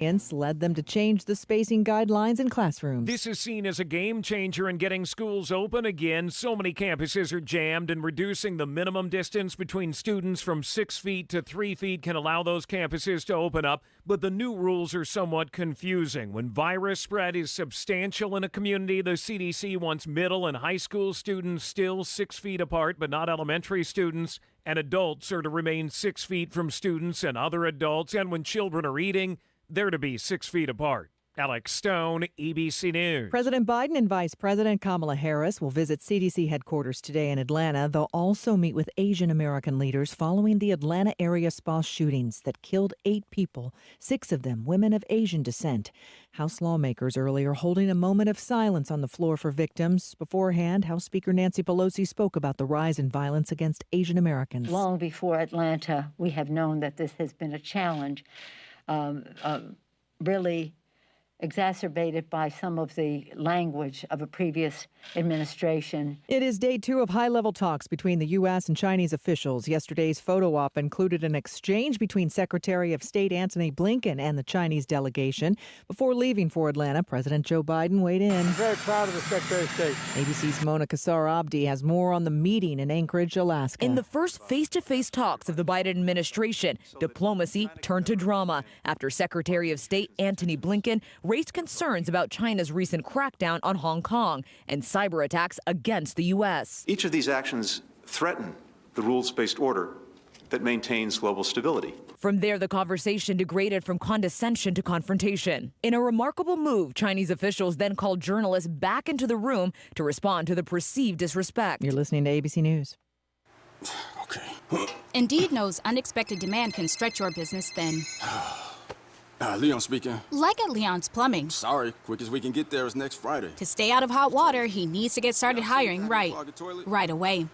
Science led them to change the spacing guidelines in classrooms. This is seen as a game changer in getting schools open again. So many campuses are jammed, and reducing the minimum distance between students from 6 feet to 3 feet can allow those campuses to open up. But the new rules are somewhat confusing. When virus spread is substantial in a community, the CDC wants middle and high school students still 6 feet apart, but not elementary students. And adults are to remain 6 feet from students and other adults. And when children are eating, they're to be 6 feet apart. Alex Stone, ABC News. President Biden and Vice President Kamala Harris will visit CDC headquarters today in Atlanta. They'll also meet with Asian American leaders following the Atlanta area spa shootings that killed 8 people, 6 of them women of Asian descent. House lawmakers earlier holding a moment of silence on the floor for victims. Beforehand, House Speaker Nancy Pelosi spoke about the rise in violence against Asian Americans. Long before Atlanta, we have known that this has been a challenge, really exacerbated by some of the language of a previous administration. It is day 2 of high-level talks between the U.S. and Chinese officials. Yesterday's photo op included an exchange between Secretary of State Antony Blinken and the Chinese delegation. Before leaving for Atlanta, President Joe Biden weighed in. I'm very proud of the Secretary of State. ABC's Mona Kassar Abdi has more on the meeting in Anchorage, Alaska. In the first face-to-face talks of the Biden administration, diplomacy turned to drama after Secretary of State Antony Blinken raised concerns about China's recent crackdown on Hong Kong and cyber attacks against the U.S. Each of these actions threaten the rules-based order that maintains global stability. From there, the conversation degraded from condescension to confrontation. In a remarkable move, Chinese officials then called journalists back into the room to respond to the perceived disrespect. You're listening to ABC News. Okay. Indeed knows unexpected demand can stretch your business thin. Leon speaking. Like at Leon's Plumbing. Sorry, quickest we can get there is next Friday. To stay out of hot water, he needs to get started hiring right away.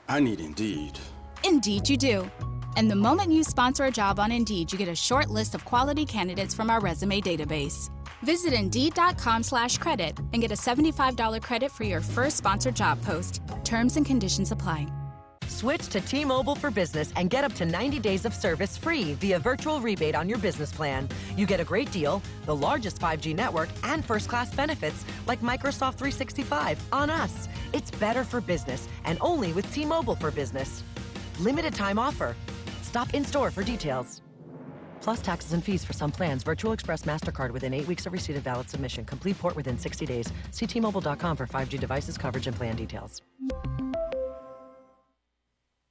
I need Indeed. Indeed you do. And the moment you sponsor a job on Indeed, you get a short list of quality candidates from our resume database. Visit Indeed.com/credit and get a $75 credit for your first sponsored job post. Terms and conditions apply. Switch to T-Mobile for Business and get up to 90 days of service free via virtual rebate on your business plan. You get a great deal, the largest 5G network, and first-class benefits like Microsoft 365 on us. It's better for business and only with T-Mobile for Business. Limited time offer. Stop in-store for details. Plus taxes and fees for some plans. Virtual Express MasterCard within 8 weeks of receipt of valid submission. Complete port within 60 days. See T-Mobile.com for 5G devices, coverage, and plan details.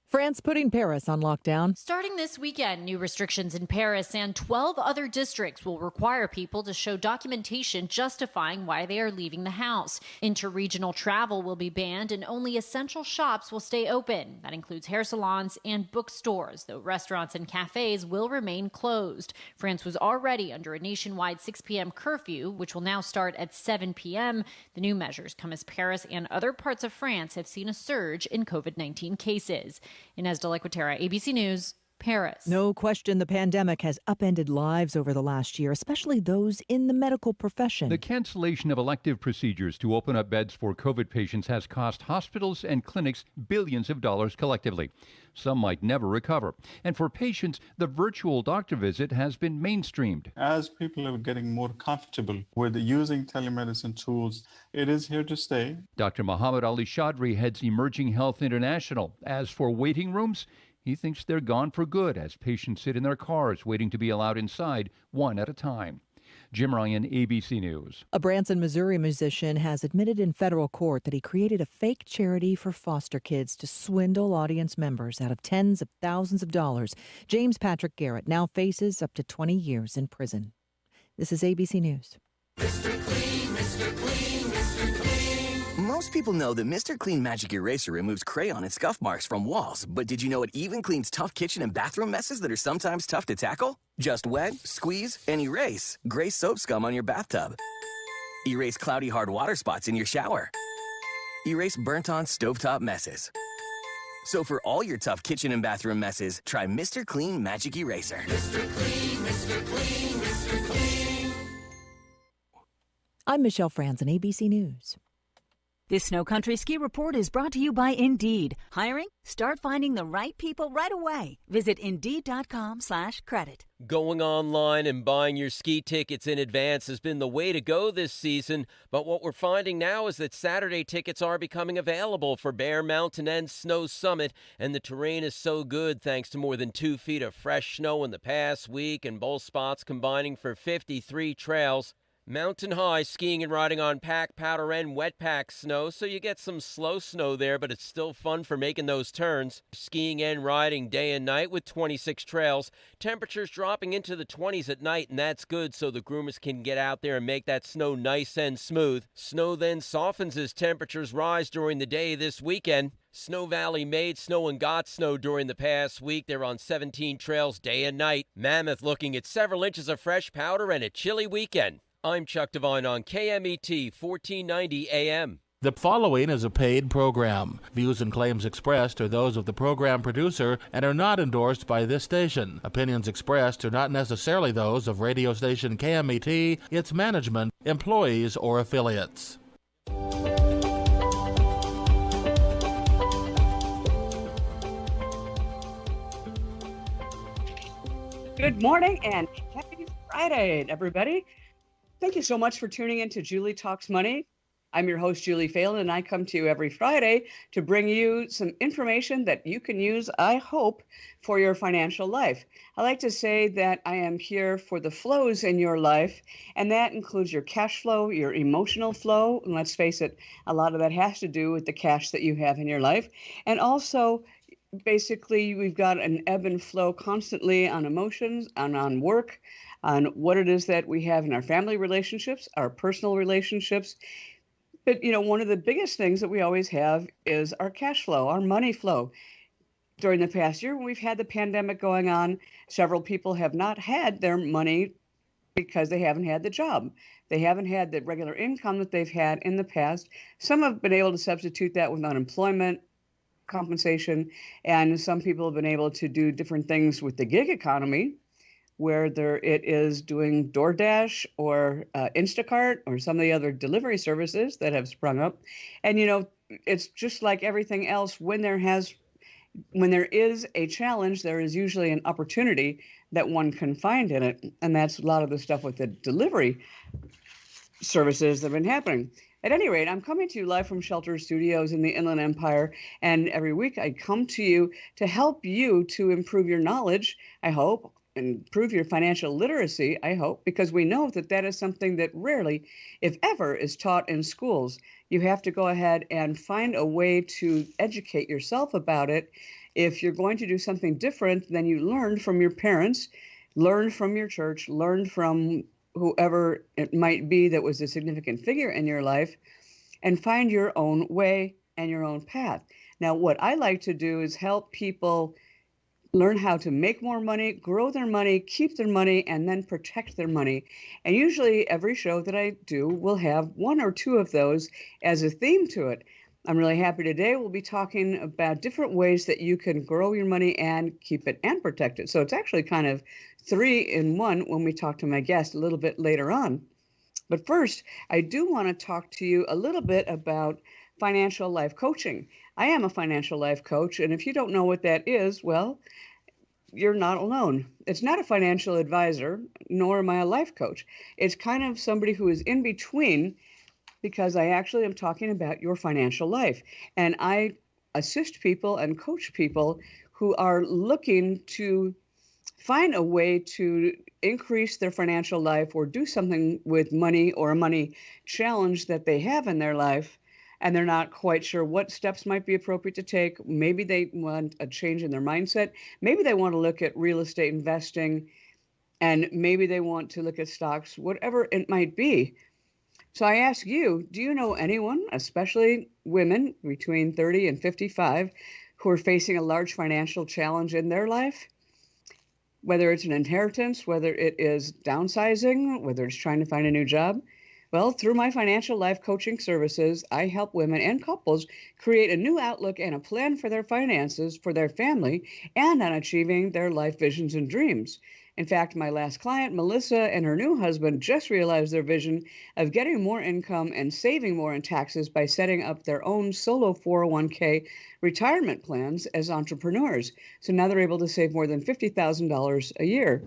France putting Paris on lockdown. Starting this weekend, new restrictions in Paris and 12 other districts will require people to show documentation justifying why they are leaving the house. Interregional travel will be banned and only essential shops will stay open. That includes hair salons and bookstores, though restaurants and cafes will remain closed. France was already under a nationwide 6 p.m. curfew, which will now start at 7 p.m. The new measures come as Paris and other parts of France have seen a surge in COVID-19 cases. Inez de la Cuetara, ABC News, Paris. No question the pandemic has upended lives over the last year, especially those in the medical profession. The cancellation of elective procedures to open up beds for COVID patients has cost hospitals and clinics billions of dollars collectively. Some might never recover. And for patients, the virtual doctor visit has been mainstreamed. As people are getting more comfortable with using telemedicine tools, it is here to stay. Dr. Muhammad Ali Chaudhry heads Emerging Health International. As for waiting rooms, he thinks they're gone for good as patients sit in their cars waiting to be allowed inside one at a time. Jim Ryan, ABC News. A Branson, Missouri musician has admitted in federal court that he created a fake charity for foster kids to swindle audience members out of tens of thousands of dollars. James Patrick Garrett now faces up to 20 years in prison. This is ABC News. Mr. Clean, Mr. Clean, Mr. Clean. Most people know that Mr. Clean Magic Eraser removes crayon and scuff marks from walls, but did you know it even cleans tough kitchen and bathroom messes that are sometimes tough to tackle? Just wet, squeeze, and erase gray soap scum on your bathtub. Erase cloudy hard water spots in your shower. Erase burnt-on stovetop messes. So for all your tough kitchen and bathroom messes, try Mr. Clean Magic Eraser. Mr. Clean, Mr. Clean, Mr. Clean. I'm Michelle Franzen, ABC News. This Snow Country Ski Report is brought to you by Indeed. Hiring? Start finding the right people right away. Visit Indeed.com/credit. Going online and buying your ski tickets in advance has been the way to go this season, but what we're finding now is that Saturday tickets are becoming available for Bear Mountain and Snow Summit, and the terrain is so good thanks to more than 2 feet of fresh snow in the past week and both spots combining for 53 trails. Mountain high skiing and riding on pack, powder, and wet pack snow, so you get some slow snow there, but it's still fun for making those turns. Skiing and riding day and night with 26 trails. Temperatures dropping into the 20s at night, and that's good so the groomers can get out there and make that snow nice and smooth. Snow then softens as temperatures rise during the day this weekend. Snow Valley made snow and got snow during the past week. They're on 17 trails day and night. Mammoth looking at several inches of fresh powder and a chilly weekend. I'm Chuck Devine on KMET 1490 AM. The following is a paid program. Views and claims expressed are those of the program producer and are not endorsed by this station. Opinions expressed are not necessarily those of radio station KMET, its management, employees, or affiliates. Good morning and happy Friday, everybody. Thank you so much for tuning in to Julie Talks Money. I'm your host, Julie Phelan, and I come to you every Friday to bring you some information that you can use, I hope, for your financial life. I like to say that I am here for the flows in your life, and that includes your cash flow, your emotional flow, and let's face it, a lot of that has to do with the cash that you have in your life, and also basically we've got an ebb and flow constantly on emotions and on work, on what it is that we have in our family relationships, our personal relationships. But, one of the biggest things that we always have is our cash flow, our money flow. During the past year, when we've had the pandemic going on, several people have not had their money because they haven't had the job. They haven't had the regular income that they've had in the past. Some have been able to substitute that with unemployment compensation, and some people have been able to do different things with the gig economy, whether it is doing DoorDash or Instacart or some of the other delivery services that have sprung up. And, it's just like everything else. When there is a challenge, there is usually an opportunity that one can find in it. And that's a lot of the stuff with the delivery services that have been happening. At any rate, I'm coming to you live from Shelter Studios in the Inland Empire, and every week I come to you to help you to improve your knowledge, I hope, improve your financial literacy, I hope, because we know that that is something that rarely, if ever, is taught in schools. You have to go ahead and find a way to educate yourself about it. If you're going to do something different than you learned from your parents, learned from your church, learned from whoever it might be that was a significant figure in your life, and find your own way and your own path. Now, what I like to do is help people learn how to make more money, grow their money, keep their money, and then protect their money. And usually every show that I do will have one or two of those as a theme to it. I'm really happy today. We'll be talking about different ways that you can grow your money and keep it and protect it. So it's actually kind of 3 in 1 when we talk to my guest a little bit later on. But first, I do want to talk to you a little bit about financial life coaching. I am a financial life coach, and if you don't know what that is, well, you're not alone. It's not a financial advisor, nor am I a life coach. It's kind of somebody who is in between, because I actually am talking about your financial life. And I assist people and coach people who are looking to find a way to increase their financial life or do something with money or a money challenge that they have in their life, and they're not quite sure what steps might be appropriate to take. Maybe they want a change in their mindset. Maybe they want to look at real estate investing, and maybe they want to look at stocks, whatever it might be. So I ask you, do you know anyone, especially women between 30 and 55, who are facing a large financial challenge in their life? Whether it's an inheritance, whether it is downsizing, whether it's trying to find a new job. Well, through my financial life coaching services, I help women and couples create a new outlook and a plan for their finances, for their family, and on achieving their life visions and dreams. In fact, my last client, Melissa, and her new husband just realized their vision of getting more income and saving more in taxes by setting up their own solo 401k retirement plans as entrepreneurs. So now they're able to save more than $50,000 a year.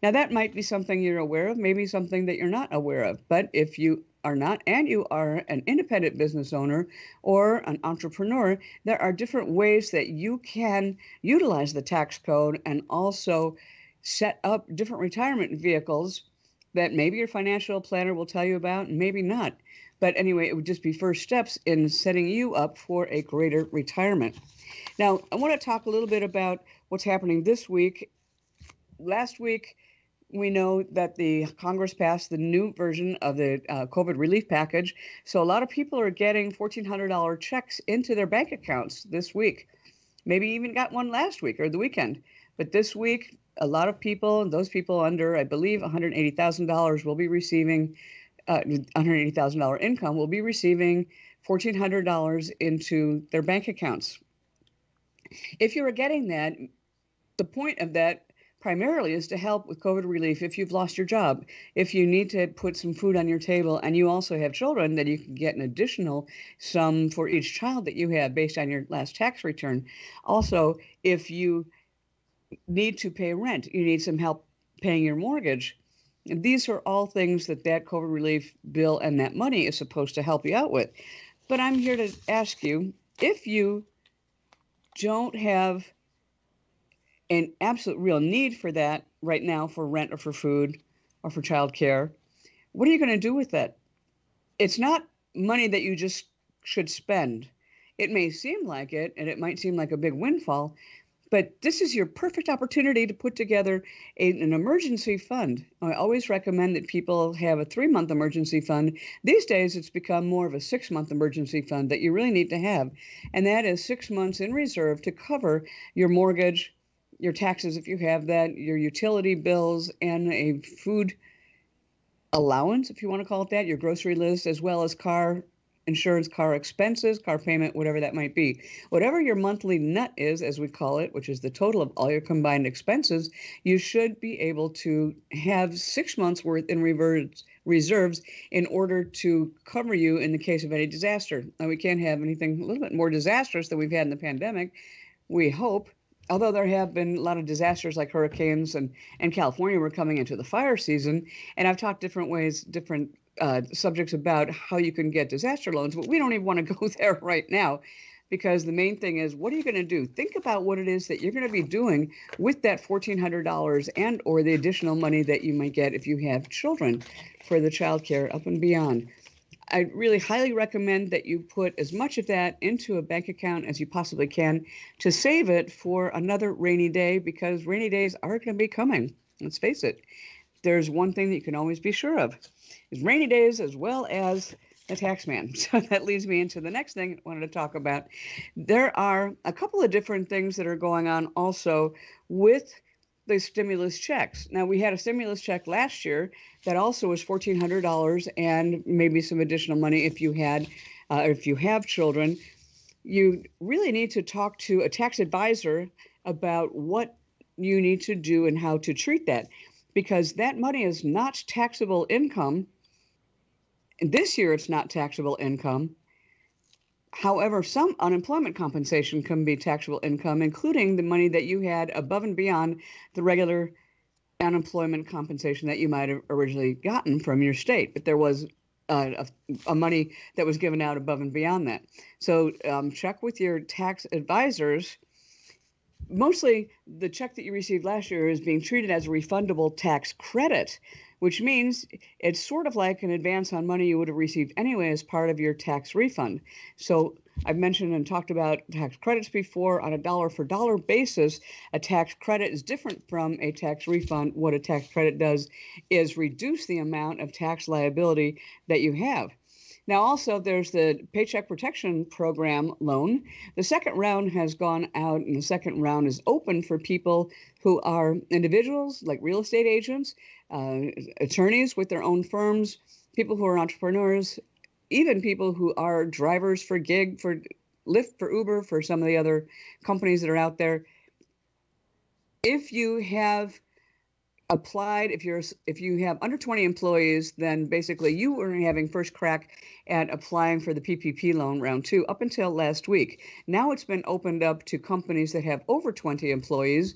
Now, that might be something you're aware of, maybe something that you're not aware of. But if you are not, and you are an independent business owner or an entrepreneur, there are different ways that you can utilize the tax code and also set up different retirement vehicles that maybe your financial planner will tell you about and maybe not. But anyway, it would just be first steps in setting you up for a greater retirement. Now, I want to talk a little bit about what's happening this week. Last week, we know that the Congress passed the new version of the COVID relief package. So a lot of people are getting $1,400 checks into their bank accounts this week. Maybe even got one last week or the weekend. But this week, a lot of people, those people under, I believe, $180,000 will be receiving, $180,000 income will be receiving $1,400 into their bank accounts. If you are getting that, the point of that primarily is to help with COVID relief if you've lost your job. If you need to put some food on your table and you also have children, then you can get an additional sum for each child that you have based on your last tax return. Also, if you need to pay rent, you need some help paying your mortgage. And these are all things that COVID relief bill and that money is supposed to help you out with. But I'm here to ask you, if you don't have an absolute real need for that right now for rent or for food or for childcare, what are you going to do with that? It's not money that you just should spend. It may seem like it, and it might seem like a big windfall, but this is your perfect opportunity to put together an emergency fund. I always recommend that people have a 3-month emergency fund. These days, it's become more of a 6-month emergency fund that you really need to have. And that is 6 months in reserve to cover your mortgage, your taxes if you have that, your utility bills, and a food allowance, if you want to call it that, your grocery list, as well as car insurance, car expenses, car payment, whatever that might be. Whatever your monthly nut is, as we call it, which is the total of all your combined expenses, you should be able to have 6 months worth in reserves in order to cover you in the case of any disaster. Now, we can't have anything a little bit more disastrous than we've had in the pandemic, we hope. Although there have been a lot of disasters like hurricanes and California, we're coming into the fire season. And I've talked different subjects about how you can get disaster loans, but we don't even want to go there right now, because the main thing is, what are you going to do? Think about what it is that you're going to be doing with that $1,400 and or the additional money that you might get if you have children for the child care up and beyond. I really highly recommend that you put as much of that into a bank account as you possibly can to save it for another rainy day, because rainy days are going to be coming. Let's face it. There's one thing that you can always be sure of, is rainy days as well as the tax man. So that leads me into the next thing I wanted to talk about. There are a couple of different things that are going on also with the stimulus checks. Now, we had a stimulus check last year that also was $1,400 and maybe some additional money if you have children. You really need to talk to a tax advisor about what you need to do and how to treat that, because that money is not taxable income. This year, it's not taxable income. However, some unemployment compensation can be taxable income, including the money that you had above and beyond the regular unemployment compensation that you might have originally gotten from your state. But there was a money that was given out above and beyond that. So check with your tax advisors. Mostly, the check that you received last year is being treated as a refundable tax credit, which means it's sort of like an advance on money you would have received anyway as part of your tax refund. So I've mentioned and talked about tax credits before. On a dollar-for-dollar basis, a tax credit is different from a tax refund. What a tax credit does is reduce the amount of tax liability that you have. Now, also, there's the Paycheck Protection Program loan. The second round has gone out, and the second round is open for people who are individuals, like real estate agents, attorneys with their own firms, people who are entrepreneurs, even people who are drivers for gig, for Lyft, for Uber, for some of the other companies that are out there. If you have applied, if you have under 20 employees, then basically you were having first crack at applying for the PPP loan round 2 up until last week. Now it's been opened up to companies that have over 20 employees,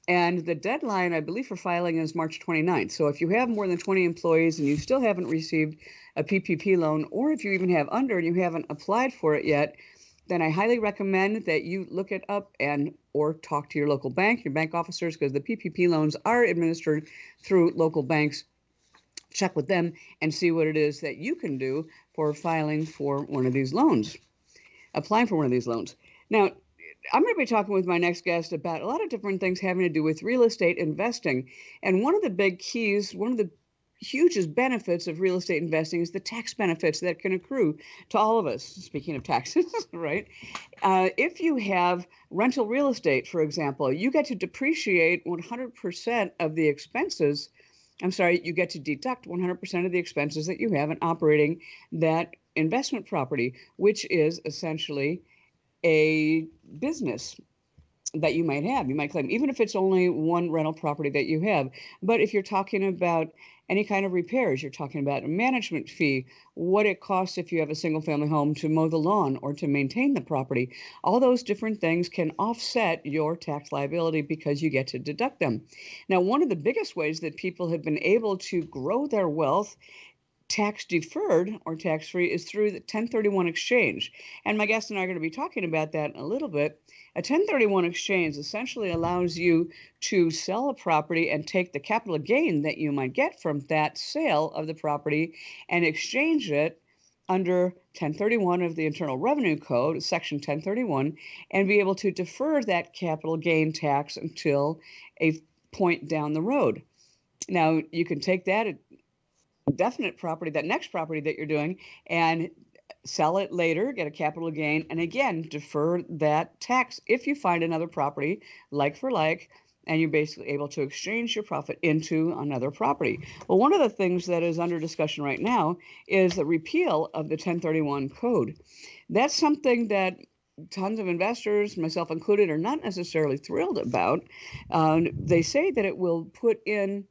and the deadline, I believe, for filing is March 29th. So if you have more than 20 employees and you still haven't received a PPP loan, or if you even have under and you haven't applied for it yet, then I highly recommend that you look it up or talk to your local bank, your bank officers, because the PPP loans are administered through local banks. Check with them and see what it is that you can do for filing for one of these loans, applying for one of these loans. Now, I'm going to be talking with my next guest about a lot of different things having to do with real estate investing. And one of the big keys, one of the hugest benefits of real estate investing is the tax benefits that can accrue to all of us. Speaking of taxes, right? If you have rental real estate, for example, you get to depreciate 100% of the expenses. I'm sorry, you get to deduct 100% of the expenses that you have in operating that investment property, which is essentially a business that you might have. You might claim, even if it's only one rental property that you have. But if you're talking about any kind of repairs, you're talking about a management fee, what it costs if you have a single family home to mow the lawn or to maintain the property. All those different things can offset your tax liability because you get to deduct them. Now, one of the biggest ways that people have been able to grow their wealth tax deferred or tax free is through the 1031 exchange. And my guest and I are going to be talking about that in a little bit. A 1031 exchange essentially allows you to sell a property and take the capital gain that you might get from that sale of the property and exchange it under 1031 of the Internal Revenue Code, Section 1031, and be able to defer that capital gain tax until a point down the road. Now, you can take that definite property, that next property that you're doing, and sell it later, get a capital gain, and again, defer that tax if you find another property like for like, and you're basically able to exchange your profit into another property. Well, one of the things that is under discussion right now is the repeal of the 1031 code. That's something that tons of investors, myself included, are not necessarily thrilled about. They say that it will put in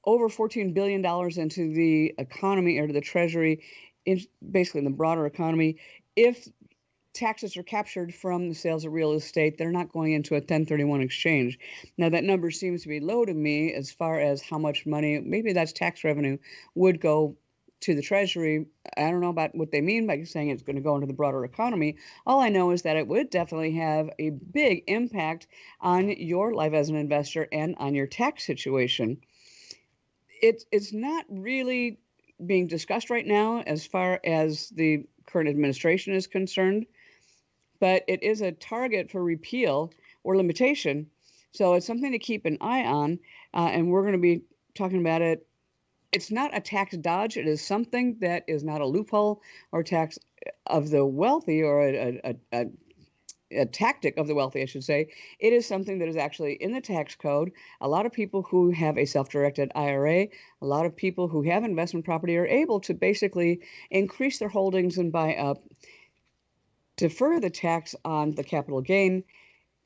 over $14 billion into the economy or to the Treasury, basically in the broader economy. If taxes are captured from the sales of real estate, they're not going into a 1031 exchange. Now, that number seems to be low to me as far as how much money, maybe that's tax revenue, would go to the Treasury. I don't know about what they mean by saying it's going to go into the broader economy. All I know is that it would definitely have a big impact on your life as an investor and on your tax situation. It's not really being discussed right now as far as the current administration is concerned, but it is a target for repeal or limitation. So it's something to keep an eye on, and we're going to be talking about it. It's not a tax dodge. It is something that is not a loophole or tax of the wealthy or a tactic of the wealthy, I should say. It is something that is actually in the tax code. A lot of people who have a self-directed IRA, a lot of people who have investment property are able to basically increase their holdings and buy up, defer the tax on the capital gain,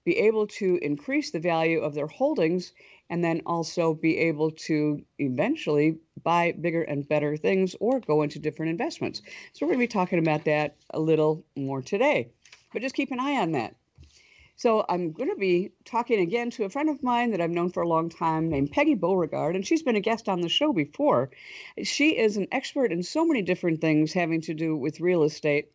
be able to increase the value of their holdings, and then also be able to eventually buy bigger and better things or go into different investments. So we're going to be talking about that a little more today. But just keep an eye on that. So I'm going to be talking again to a friend of mine that I've known for a long time named Peggy Beauregard, and she's been a guest on the show before. She is an expert in so many different things having to do with real estate.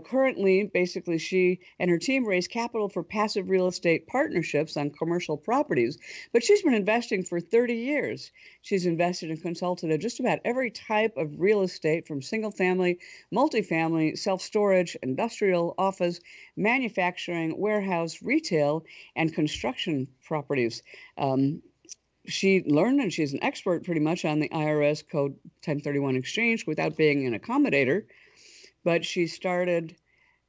Currently, basically, she and her team raise capital for passive real estate partnerships on commercial properties, but she's been investing for 30 years. She's invested and consulted in just about every type of real estate, from single family, multifamily, self-storage, industrial, office, manufacturing, warehouse, retail, and construction properties. She learned, and she's an expert pretty much on the IRS Code 1031 exchange without being an accommodator. But she started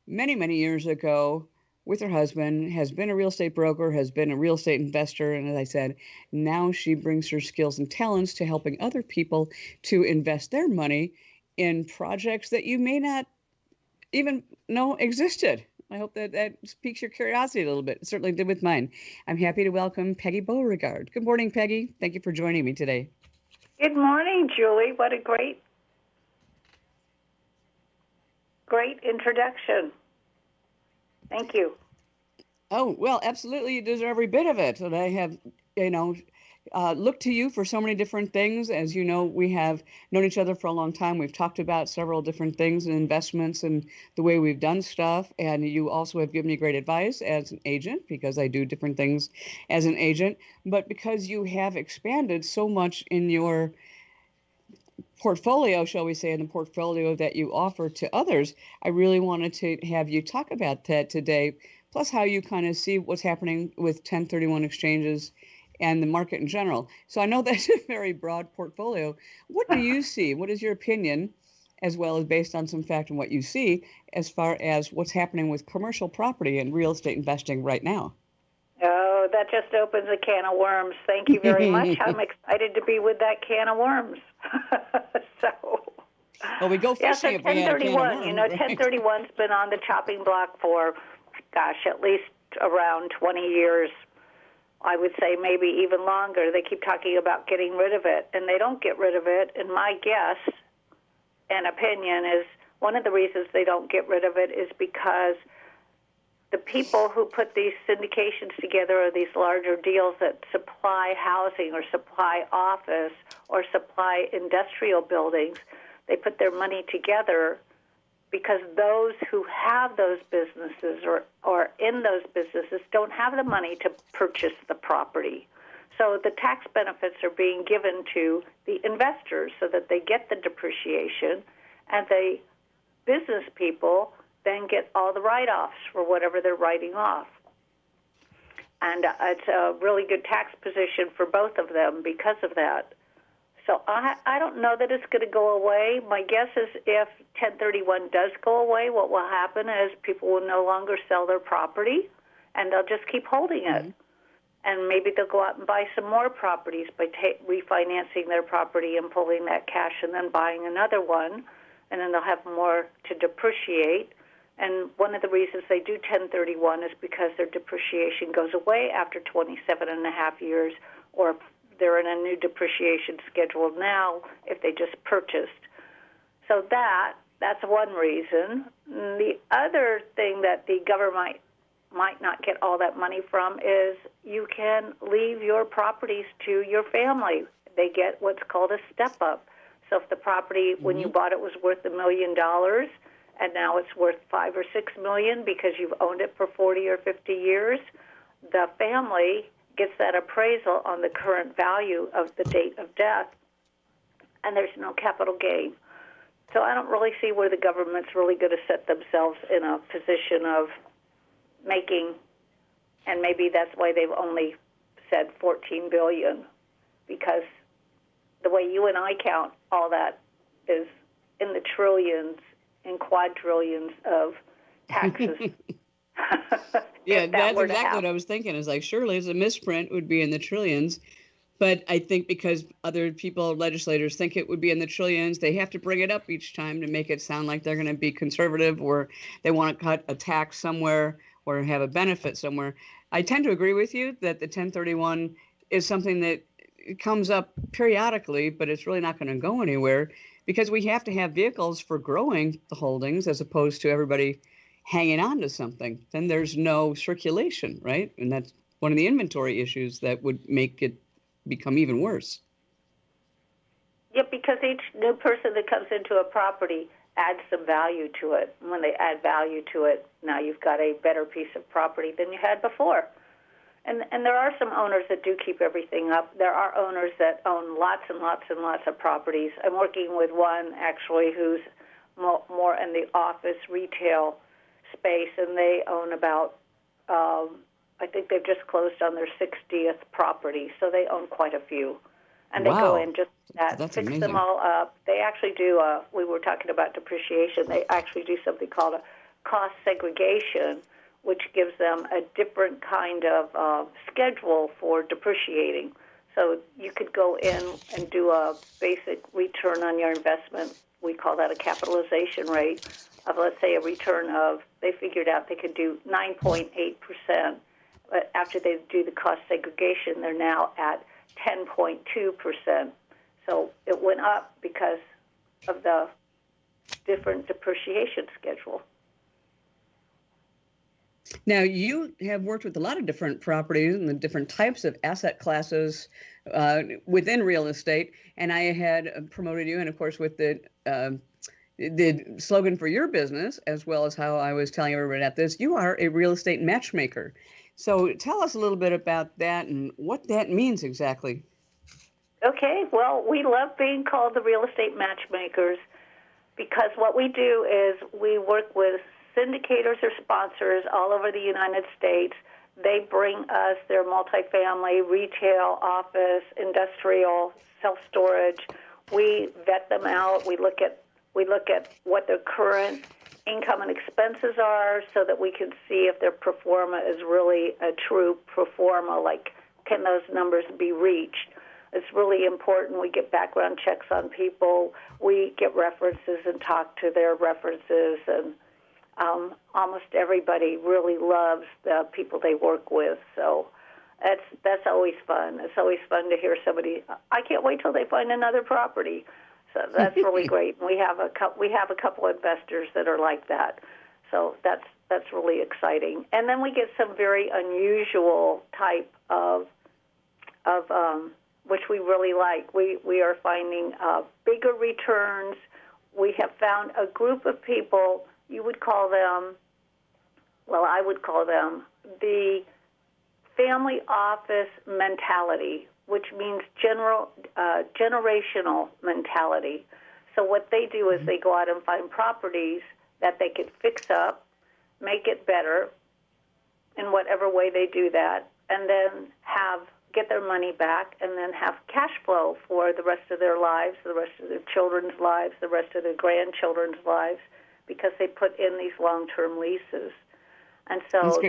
many, many years ago with her husband, has been a real estate broker, has been a real estate investor. And as I said, now she brings her skills and talents to helping other people to invest their money in projects that you may not even know existed. I hope that piques your curiosity a little bit. It certainly did with mine. I'm happy to welcome Peggy Beauregard. Good morning, Peggy. Thank you for joining me today. Good morning, Julie. What a great introduction. Thank you. Oh, well, absolutely. You deserve every bit of it. And I have, looked to you for so many different things. As you know, we have known each other for a long time. We've talked about several different things and investments and the way we've done stuff. And you also have given me great advice as an agent, because I do different things as an agent. But because you have expanded so much in your portfolio, shall we say, in the portfolio that you offer to others, I really wanted to have you talk about that today, plus how you kind of see what's happening with 1031 exchanges and the market in general. So I know that's a very broad portfolio. What do you see? What is your opinion, as well as based on some fact and what you see, as far as what's happening with commercial property and real estate investing right now? Oh, that just opens a can of worms. Thank you very much. I'm excited to be with that can of worms. Well, we go fishing so if we had a can of 1031, worms, right? 1031's been on the chopping block for, at least around 20 years. I would say maybe even longer. They keep talking about getting rid of it, and they don't get rid of it. And my guess and opinion is one of the reasons they don't get rid of it is because the people who put these syndications together or these larger deals that supply housing or supply office or supply industrial buildings, they put their money together because those who have those businesses or in those businesses don't have the money to purchase the property. So the tax benefits are being given to the investors so that they get the depreciation, and the business people then get all the write-offs for whatever they're writing off. And it's a really good tax position for both of them because of that. So I don't know that it's going to go away. My guess is if 1031 does go away, what will happen is people will no longer sell their property, and they'll just keep holding it. And maybe they'll go out and buy some more properties by refinancing their property and pulling that cash and then buying another one, and then they'll have more to depreciate. And one of the reasons they do 1031 is because their depreciation goes away after 27 and a half years, or they're in a new depreciation schedule now if they just purchased. So that's one reason. The other thing that the government might not get all that money from is you can leave your properties to your family. They get what's called a step-up. So if the property, when you bought it, was worth $1 million, and now it's worth $5 or $6 million because you've owned it for 40 or 50 years, the family gets that appraisal on the current value of the date of death, and there's no capital gain. So I don't really see where the government's really going to set themselves in a position of making, and maybe that's why they've only said $14 billion, because the way you and I count all that is in the trillions and quadrillions of taxes. Yeah, that's exactly what I was thinking. Is like, surely as a misprint would be in the trillions. But I think because other people, legislators, think it would be in the trillions, they have to bring it up each time to make it sound like they're going to be conservative, or they want to cut a tax somewhere or have a benefit somewhere. I tend to agree with you that the 1031 is something that comes up periodically, but it's really not going to go anywhere because we have to have vehicles for growing the holdings as opposed to everybody hanging on to something. Then there's no circulation, right? And that's one of the inventory issues that would make it become even worse. Yeah, because each new person that comes into a property adds some value to it. And when they add value to it, now you've got a better piece of property than you had before. And there are some owners that do keep everything up. There are owners that own lots and lots and lots of properties. I'm working with one, actually, who's more in the office retail space, and they own about, I think they've just closed on their 60th property, so they own quite a few. And they go in just fix amazing. Them all up. They actually do, we were talking about depreciation, they actually do something called a cost segregation, which gives them a different kind of schedule for depreciating. So you could go in and do a basic return on your investment. We call that a capitalization rate. let's say, a return of, they figured out they could do 9.8%. But after they do the cost segregation, they're now at 10.2%. So it went up because of the different depreciation schedule. Now, you have worked with a lot of different properties and the different types of asset classes within real estate, and I had promoted you, and of course with the slogan for your business, as well as how I was telling everybody at this, you are a real estate matchmaker. So tell us a little bit about that and what that means exactly. Okay, well, we love being called the real estate matchmakers because what we do is we work with syndicators or sponsors all over the United States. They bring us their multifamily, retail, office, industrial, self-storage. We vet them out. We look at what their current income and expenses are so that we can see if their pro forma is really a true pro forma, like can those numbers be reached. It's really important. We get background checks on people. We get references and talk to their references, and almost everybody really loves the people they work with. So that's always fun. It's always fun to hear somebody, I can't wait till they find another property. So that's really great. We have a couple investors that are like that. So that's really exciting. And then we get some very unusual type of which we really like. We are finding bigger returns. We have found a group of people, you would call them, well, I would call them the family office mentality, which means generational mentality. So what they do is they go out and find properties that they could fix up, make it better in whatever way they do that, and then get their money back and then have cash flow for the rest of their lives, the rest of their children's lives, the rest of their grandchildren's lives, because they put in these long-term leases. And so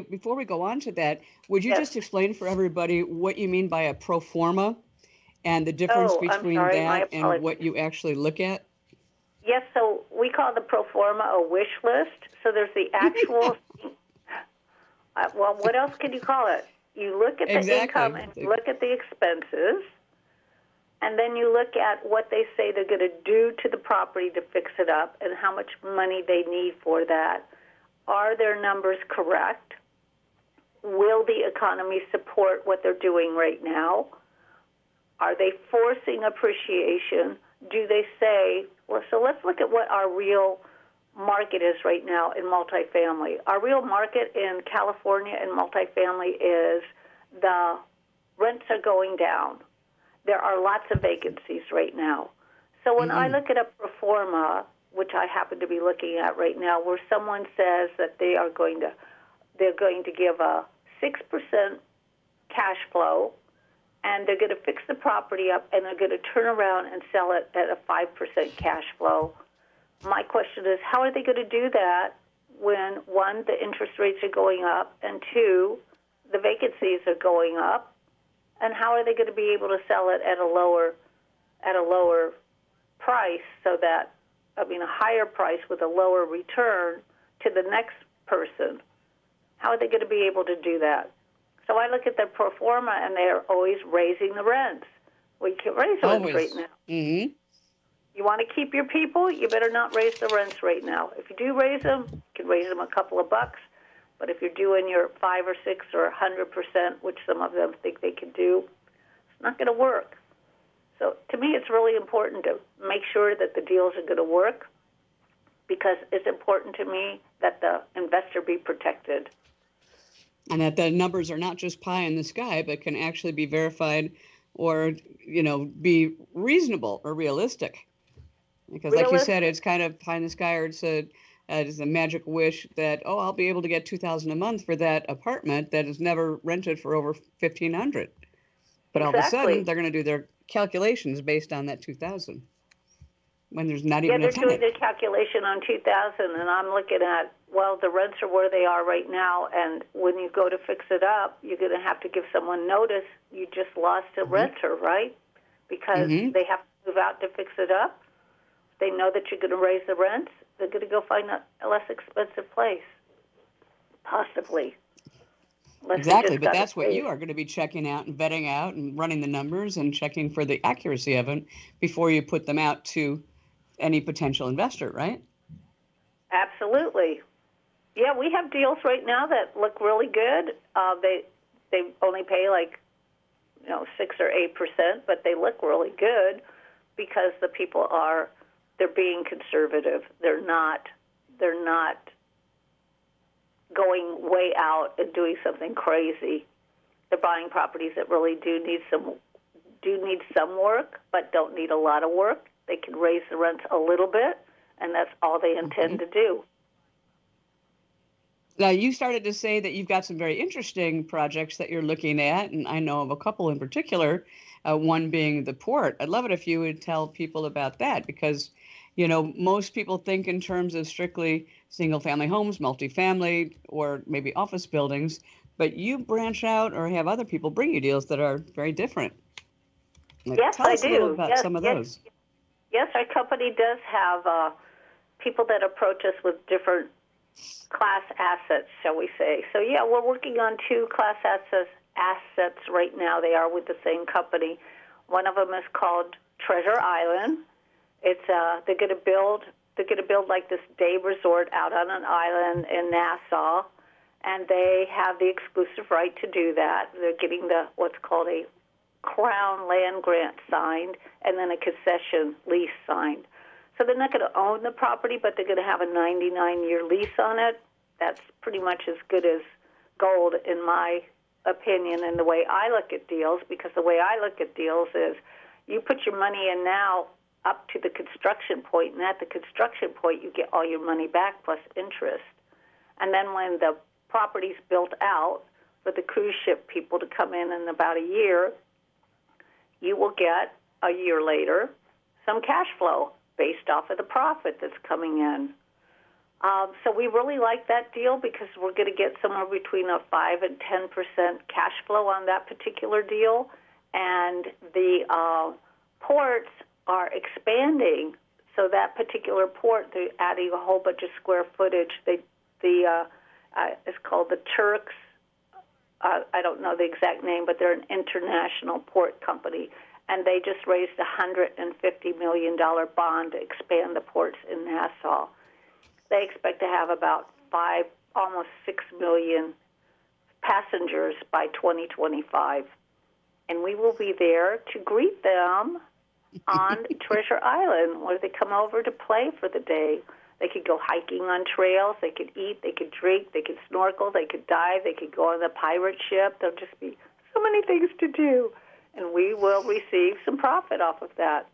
before we go on to that, would you just explain for everybody what you mean by a pro forma and the difference between that and what you actually look at? Yes, so we call the pro forma a wish list. So there's the actual, well, what else could you call it? You look at the income and you look at the expenses, and then you look at what they say they're going to do to the property to fix it up and how much money they need for that. Are their numbers correct? Will the economy support what they're doing right now? Are they forcing appreciation? Do they say, well, so let's look at what our real market is right now in multifamily. Our real market in California in multifamily is the rents are going down. There are lots of vacancies right now. So when I look at a pro forma, which I happen to be looking at right now, where someone says that they're going to give a 6% cash flow, and they're going to fix the property up, and they're going to turn around and sell it at a 5% cash flow. My question is, how are they going to do that when, one, the interest rates are going up, and two, the vacancies are going up, and how are they going to be able to sell it at a lower price so that, a higher price with a lower return to the next person? How are they going to be able to do that? So I look at the pro forma, and they're always raising the rents. We can't raise the rents right now. Mm-hmm. You want to keep your people, you better not raise the rents right now. If you do raise them, you can raise them a couple of bucks. But if you're doing your 5 or 6 or 100%, which some of them think they can do, it's not going to work. So to me, it's really important to make sure that the deals are going to work, because it's important to me that the investor be protected. And that the numbers are not just pie in the sky, but can actually be verified or, be reasonable or realistic. Because like you said, it's kind of pie in the sky, or it's a magic wish that, I'll be able to get $2,000 a month for that apartment that is never rented for over $1,500. But all of a sudden, they're going to do their calculations based on that $2,000 when there's not even a tenant. They're doing the calculation on $2,000, and I'm looking at, the rents are where they are right now, and when you go to fix it up, you're going to have to give someone notice you just lost a renter, right? Because they have to move out to fix it up. They know that you're going to raise the rents, They're going to go find a less expensive place, possibly. Exactly, but that's what you are going to be checking out and vetting out and running the numbers and checking for the accuracy of it before you put them out to any potential investor, right? Absolutely. Yeah, we have deals right now that look really good. They only pay like 6 or 8%, but they look really good because the people they're being conservative. They're not going way out and doing something crazy. They're buying properties that really do need some work, but don't need a lot of work. They can raise the rents a little bit, and that's all they intend to do. Now, you started to say that you've got some very interesting projects that you're looking at, and I know of a couple in particular, one being the port. I'd love it if you would tell people about that because, most people think in terms of strictly single-family homes, multifamily, or maybe office buildings, but you branch out or have other people bring you deals that are very different. Yes, tell us I a little do. about some of those. Yes, our company does have people that approach us with different class assets, shall we say. So, yeah, we're working on 2 class assets right now. They are with the same company. One of them is called Treasure Island. It's they're going to build like this day resort out on an island in Nassau, and they have the exclusive right to do that. They're getting what's called a Crown land grant signed and then a concession lease signed. So they're not going to own the property, but they're going to have a 99-year lease on it. That's pretty much as good as gold, in my opinion, and the way I look at deals, because the way I look at deals is you put your money in now up to the construction point, and at the construction point you get all your money back plus interest. And then when the property's built out for the cruise ship people to come in about a year, you will get a year later some cash flow based off of the profit that's coming in. So we really like that deal because we're going to get somewhere between a 5 and 10% cash flow on that particular deal. And the ports are expanding. So that particular port, they're adding a whole bunch of square footage. It's called the Turks. I don't know the exact name, but they're an international port company. And they just raised a $150 million bond to expand the ports in Nassau. They expect to have about almost 6 million passengers by 2025. And we will be there to greet them on Treasure Island, where they come over to play for the day. They could go hiking on trails, they could eat, they could drink, they could snorkel, they could dive, they could go on the pirate ship. There'll just be so many things to do. And we will receive some profit off of that.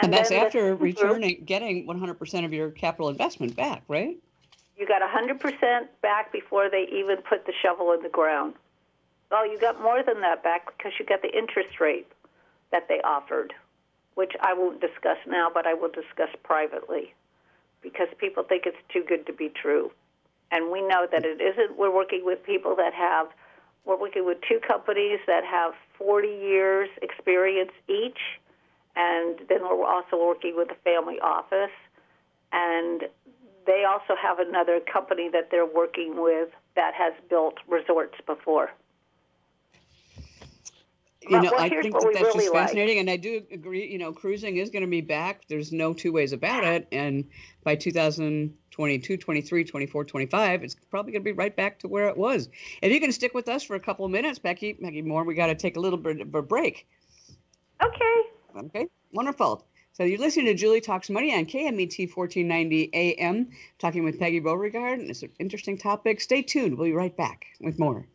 And that's after getting 100% of your capital investment back, right? You got 100% back before they even put the shovel in the ground. Well, you got more than that back because you got the interest rate that they offered, which I won't discuss now, but I will discuss privately because people think it's too good to be true. And we know that it isn't. We're working with people we're working with 2 companies that have 40 years experience each, and then we're also working with a family office, and they also have another company that they're working with that has built resorts before. I think that's really just fascinating, and I do agree, cruising is going to be back. There's no 2 ways about it, and by 2022, 23, 24, 25, it's probably going to be right back to where it was. If you can stick with us for a couple of minutes, Peggy Moore, we got to take a little bit of a break. Okay, wonderful. So you're listening to Julie Talks Money on KMET 1490 AM, talking with Peggy Beauregard, and it's an interesting topic. Stay tuned. We'll be right back with more.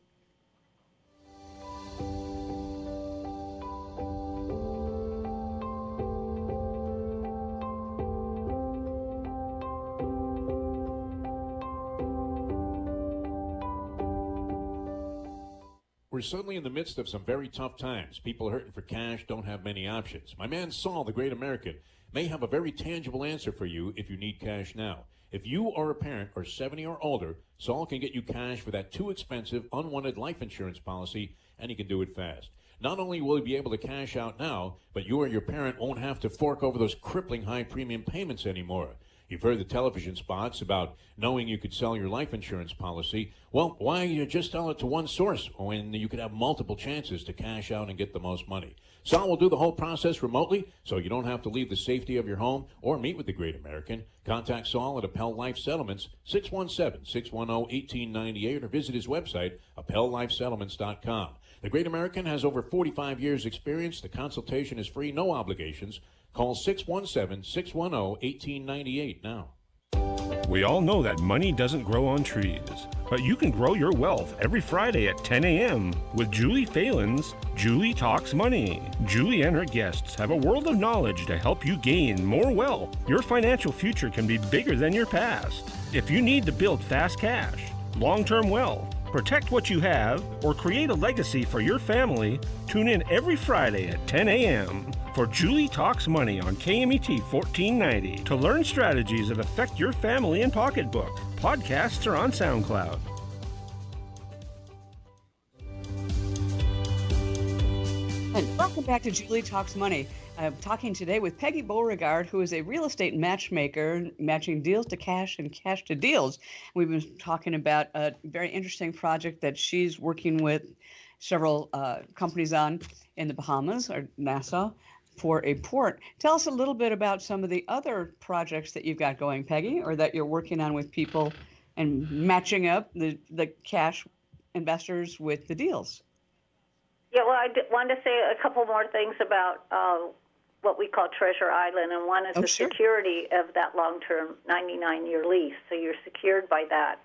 We're suddenly in the midst of some very tough times. People hurting for cash don't have many options. My man Saul, the great American, may have a very tangible answer for you if you need cash now. If you are a parent or 70 or older, Saul can get you cash for that too expensive, unwanted life insurance policy, and he can do it fast. Not only will he be able to cash out now, but you or your parent won't have to fork over those crippling high premium payments anymore. You've heard the television spots about knowing you could sell your life insurance policy. Well, why just sell it to one source when you could have multiple chances to cash out and get the most money? Sal will do the whole process remotely, so you don't have to leave the safety of your home or meet with the Great American. Contact Saul at Appel Life Settlements, 617-610-1898, or visit his website, appellifesettlements.com. The Great American has over 45 years' experience. The consultation is free, no obligations. Call 617-610-1898 now. We all know that money doesn't grow on trees, but you can grow your wealth every Friday at 10 a.m. with Julie Phelan's Julie Talks Money. Julie and her guests have a world of knowledge to help you gain more wealth. Your financial future can be bigger than your past. If you need to build fast cash, long-term wealth, protect what you have, or create a legacy for your family, tune in every Friday at 10 a.m. for Julie Talks Money on KMET 1490 to learn strategies that affect your family and pocketbook. Podcasts are on SoundCloud. And welcome back to Julie Talks Money. I'm talking today with Peggy Beauregard, who is a real estate matchmaker, matching deals to cash and cash to deals. We've been talking about a very interesting project that she's working with several companies on in the Bahamas or Nassau for a port. Tell us a little bit about some of the other projects that you've got going, Peggy, or that you're working on with people and matching up the cash investors with the deals. Yeah, well, I wanted to say a couple more things about what we call Treasure Island, and one is the security of that long-term 99-year lease. So you're secured by that.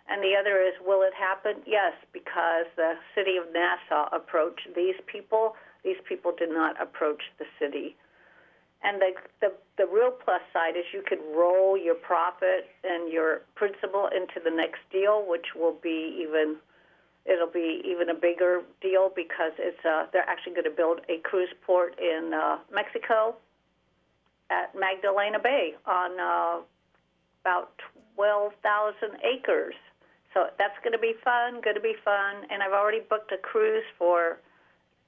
And the other is, will it happen? Yes, because the city of Nassau approached these people. These people did not approach the city. And the real plus side is you could roll your profit and your principal into the next deal, which will be even a bigger deal because they're actually going to build a cruise port in Mexico at Magdalena Bay on about 12,000 acres. So that's going to be fun, and I've already booked a cruise for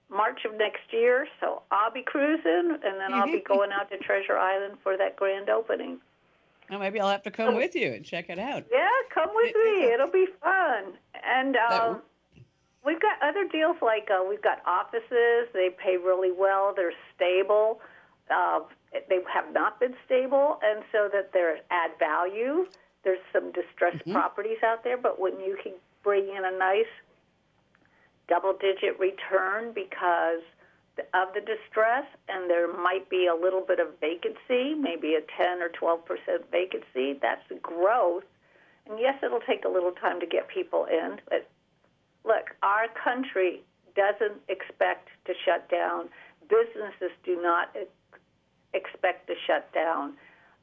March of next year, so I'll be cruising, and then I'll be going out to Treasure Island for that grand opening. Well, maybe I'll have to come with you and check it out. Yeah, come with me. It'll be fun. And we've got other deals like we've got offices. They pay really well. They're stable. They have not been stable, and so that they add value. There's some distressed properties out there, but when you can bring in a nice double-digit return because of the distress, and there might be a little bit of vacancy, maybe a 10 or 12% vacancy, that's growth. And yes, it'll take a little time to get people in, but look, our country doesn't expect to shut down. Businesses do not expect to shut down.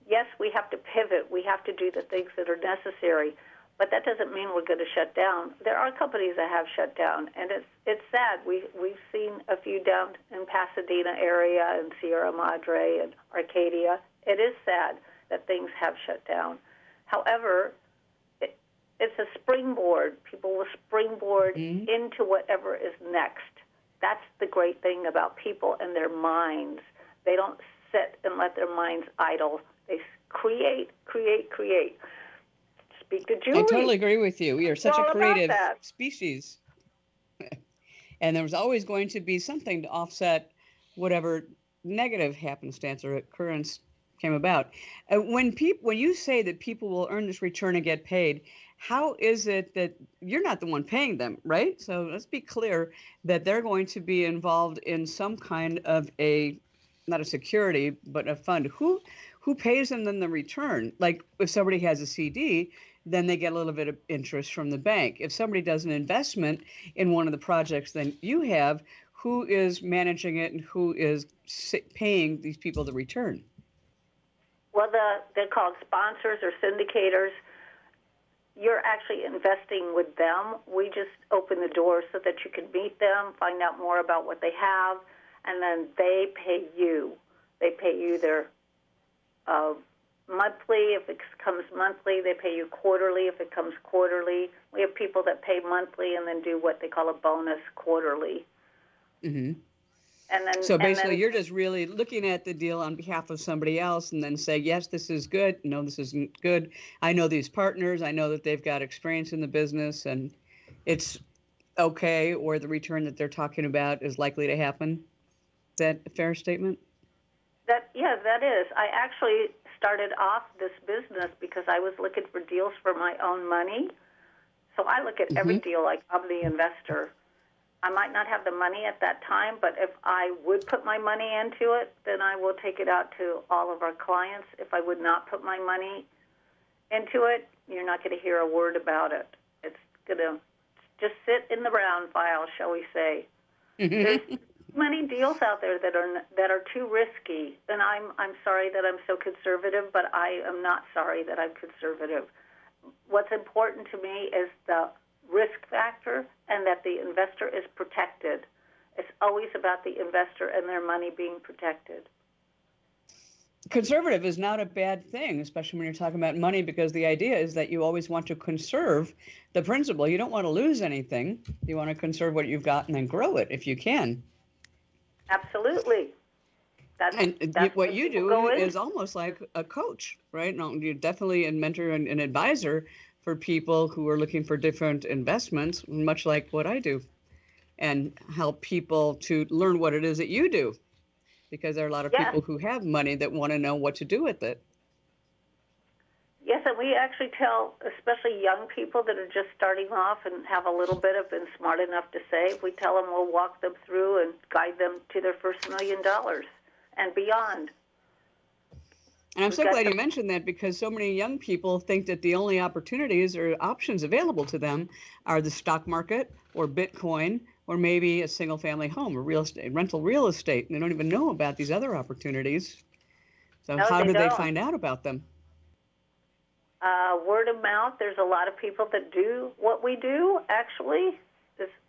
Yes, we have to pivot. We have to do the things that are necessary, but that doesn't mean we're going to shut down. There are companies that have shut down, and it's sad. We've seen a few down in Pasadena area and Sierra Madre and Arcadia. It is sad that things have shut down. However, it's a springboard. People will springboard into whatever is next. That's the great thing about people and their minds. They don't sit and let their minds idle. They create. Speak to Julie. I totally agree with you. We are such a creative species. And there was always going to be something to offset whatever negative happenstance or occurrence came about. When you say that people will earn this return and get paid, how is it that you're not the one paying them, right? So let's be clear that they're going to be involved in some kind of not a security, but a fund. Who pays them then the return? Like if somebody has a CD, then they get a little bit of interest from the bank. If somebody does an investment in one of the projects then you have, who is managing it and who is paying these people the return? Well, they're called sponsors or syndicators. You're actually investing with them. We just open the door so that you can meet them, find out more about what they have, and then they pay you. They pay you their monthly. If it comes monthly, they pay you quarterly. If it comes quarterly, we have people that pay monthly and then do what they call a bonus quarterly. Mm-hmm. And then, So basically, you're just really looking at the deal on behalf of somebody else and then say, yes, this is good. No, this isn't good. I know these partners. I know that they've got experience in the business and it's okay, or the return that they're talking about is likely to happen. Is that a fair statement? that is. I actually started off this business because I was looking for deals for my own money. So I look at every deal like I'm the investor. I might not have the money at that time, but if I would put my money into it, then I will take it out to all of our clients. If I would not put my money into it, you're not going to hear a word about it. It's going to just sit in the brown file, shall we say. There's many deals out there that are too risky, and I'm sorry that I'm so conservative, but I am not sorry that I'm conservative. What's important to me is the risk factor and that the investor is protected. It's always about the investor and their money being protected. Conservative is not a bad thing, especially when you're talking about money, because the idea is that you always want to conserve the principal. You don't want to lose anything. You want to conserve what you've got and then grow it if you can. Absolutely. That's what you do is almost like a coach, right? No, you're definitely a mentor and an advisor for people who are looking for different investments, much like what I do, and help people to learn what it is that you do, because there are a lot of people who have money that want to know what to do with it. Yes, and we actually tell, especially young people that are just starting off and have a little bit of been smart enough to save, we tell them we'll walk them through and guide them to their first $1 million and beyond. And I'm so glad you mentioned that, because so many young people think that the only opportunities or options available to them are the stock market or Bitcoin or maybe a single-family home or real estate, rental real estate. And they don't even know about these other opportunities. So No, how do they don't. find out about them? Word of mouth. There's a lot of people that do what we do, actually.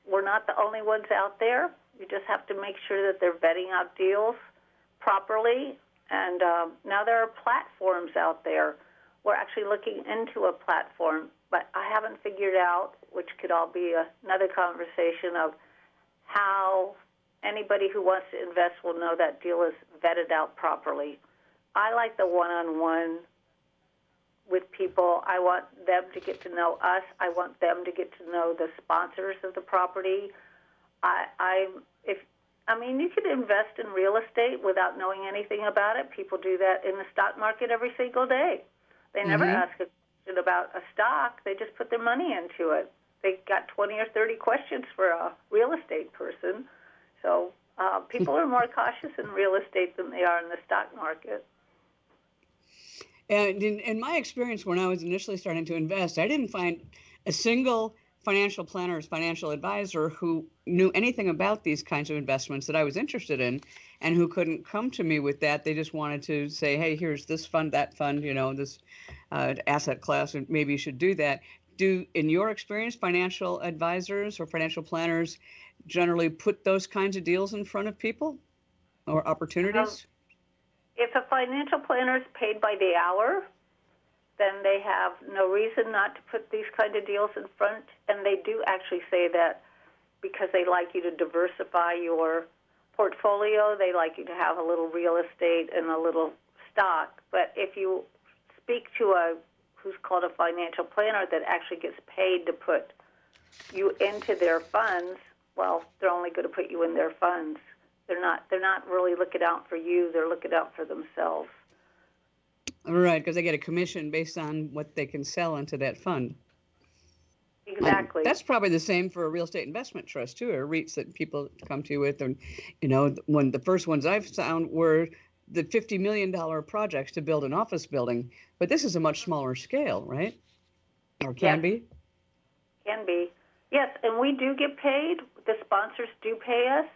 We're not the only ones out there. You just have to make sure that they're vetting out deals properly. And now there are platforms out there. We're actually looking into a platform, but I haven't figured out, which could all be another conversation, of how anybody who wants to invest will know that deal is vetted out properly. I like the one-on-one with people. I want them to get to know us. I want them to get to know the sponsors of the property. You could invest in real estate without knowing anything about it. People do that in the stock market every single day. They never ask a question about a stock. They just put their money into it. They got 20 or 30 questions for a real estate person. So people are more cautious in real estate than they are in the stock market. And in my experience, when I was initially starting to invest, I didn't find a single financial planner or financial advisor who knew anything about these kinds of investments that I was interested in, and who couldn't come to me with that. They just wanted to say, hey, here's this fund, that fund, this asset class, and maybe you should do that. Do, in your experience, financial advisors or financial planners generally put those kinds of deals in front of people or opportunities? If a financial planner is paid by the hour, then they have no reason not to put these kind of deals in front. And they do actually say that because they like you to diversify your portfolio. They like you to have a little real estate and a little stock. But if you speak to who's called a financial planner that actually gets paid to put you into their funds, well, they're only going to put you in their funds. They're not really looking out for you. They're looking out for themselves. Right, because they get a commission based on what they can sell into that fund. Exactly. That's probably the same for a real estate investment trust, too, or REITs that people come to with. And, when the first ones I've found were the $50 million projects to build an office building. But this is a much smaller scale, right? Or can be? Can be. Yes, and we do get paid. The sponsors do pay us.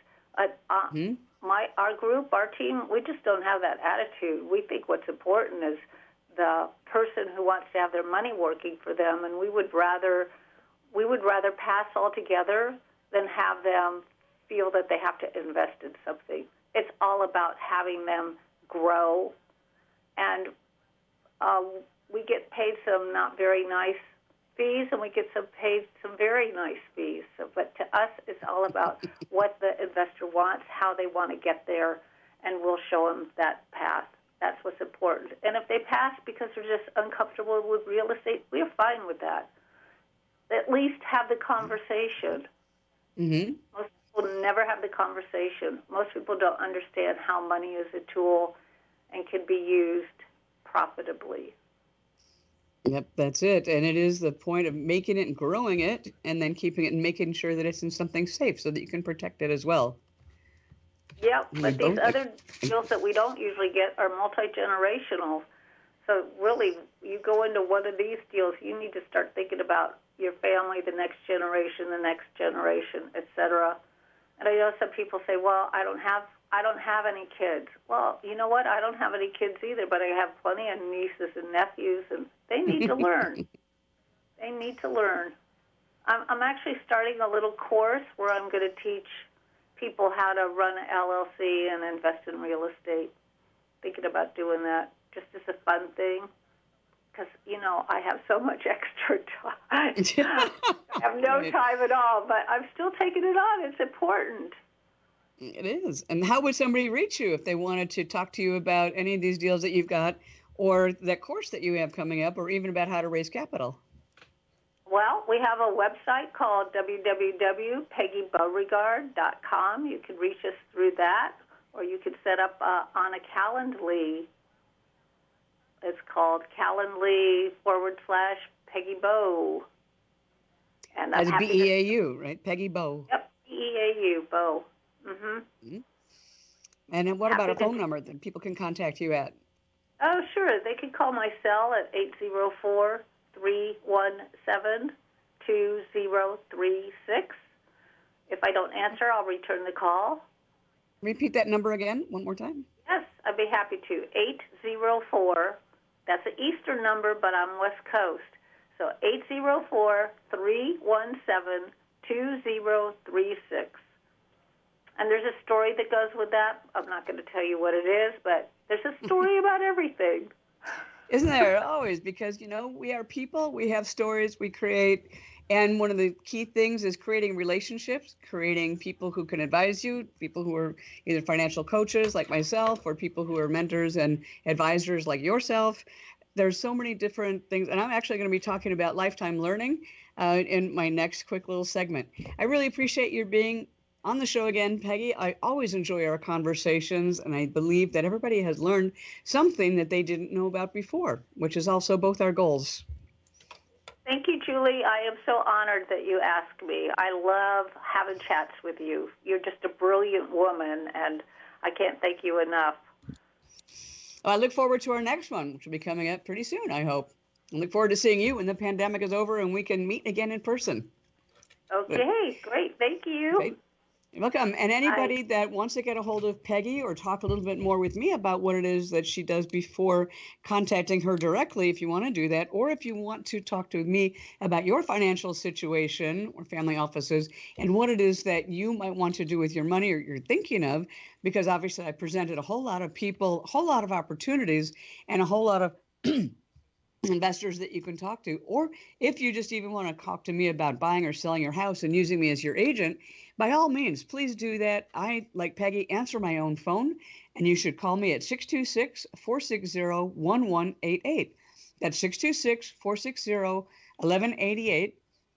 Our group, our team, we just don't have that attitude. We think what's important is the person who wants to have their money working for them, and we would rather pass altogether than have them feel that they have to invest in something. It's all about having them grow, and we get paid some not very nice fees, and we get paid some very nice fees. So, but to us, it's all about what the investor wants, how they want to get there, and we'll show them that path. That's what's important. And if they pass because they're just uncomfortable with real estate, we're fine with that. At least have the conversation. Mm-hmm. Most people never have the conversation. Most people don't understand how money is a tool and can be used profitably. Yep, that's it. And it is the point of making it and growing it and then keeping it and making sure that it's in something safe so that you can protect it as well. Yep, but these other deals that we don't usually get are multi-generational. So really, you go into one of these deals, you need to start thinking about your family, the next generation, et cetera. And I know some people say, well, I don't have any kids. Well, you know what? I don't have any kids either, but I have plenty of nieces and nephews, and they need to learn. They need to learn. I'm actually starting a little course where I'm going to teach people how to run an LLC and invest in real estate. Thinking about doing that just as a fun thing. Because, I have so much extra time. I have no time at all, but I'm still taking it on. It's important. It is. And how would somebody reach you if they wanted to talk to you about any of these deals that you've got or that course that you have coming up or even about how to raise capital? Well, we have a website called www.peggybeauregard.com. You can reach us through that, or you could set up on a Calendly. It's called Calendly/Peggy Beau. And that's B-E-A-U, right? Peggy Beau. Yep, B-E-A-U, Beau. Mm-hmm. And then what about a phone number that people can contact you at? Oh, sure. They can call my cell at 804-317-2036. If I don't answer, I'll return the call. Repeat that number again, one more time. Yes, I'd be happy to. 804, that's an Eastern number, but I'm West Coast. So 804-317-2036. And there's a story that goes with that. I'm not going to tell you what it is, but there's a story about everything. Isn't there always? Because, we are people, we have stories, we create. And one of the key things is creating relationships, creating people who can advise you, people who are either financial coaches like myself or people who are mentors and advisors like yourself. There's so many different things. And I'm actually going to be talking about lifetime learning in my next quick little segment. I really appreciate your being on the show again, Peggy. I always enjoy our conversations, and I believe that everybody has learned something that they didn't know about before, which is also both our goals. Thank you, Julie. I am so honored that you asked me. I love having chats with you. You're just a brilliant woman, and I can't thank you enough. Well, I look forward to our next one, which will be coming up pretty soon, I hope. I look forward to seeing you when the pandemic is over and we can meet again in person. Okay, great. Thank you. Great. You're welcome. And anybody that wants to get a hold of Peggy or talk a little bit more with me about what it is that she does before contacting her directly, if you want to do that, or if you want to talk to me about your financial situation or family offices and what it is that you might want to do with your money or you're thinking of, because obviously I presented a whole lot of people, a whole lot of opportunities, and a whole lot of investors that you can talk to. Or if you just even want to talk to me about buying or selling your house and using me as your agent, by all means, please do that. I, like Peggy, answer my own phone, and you should call me at 626-460-1188. That's 626-460-1188.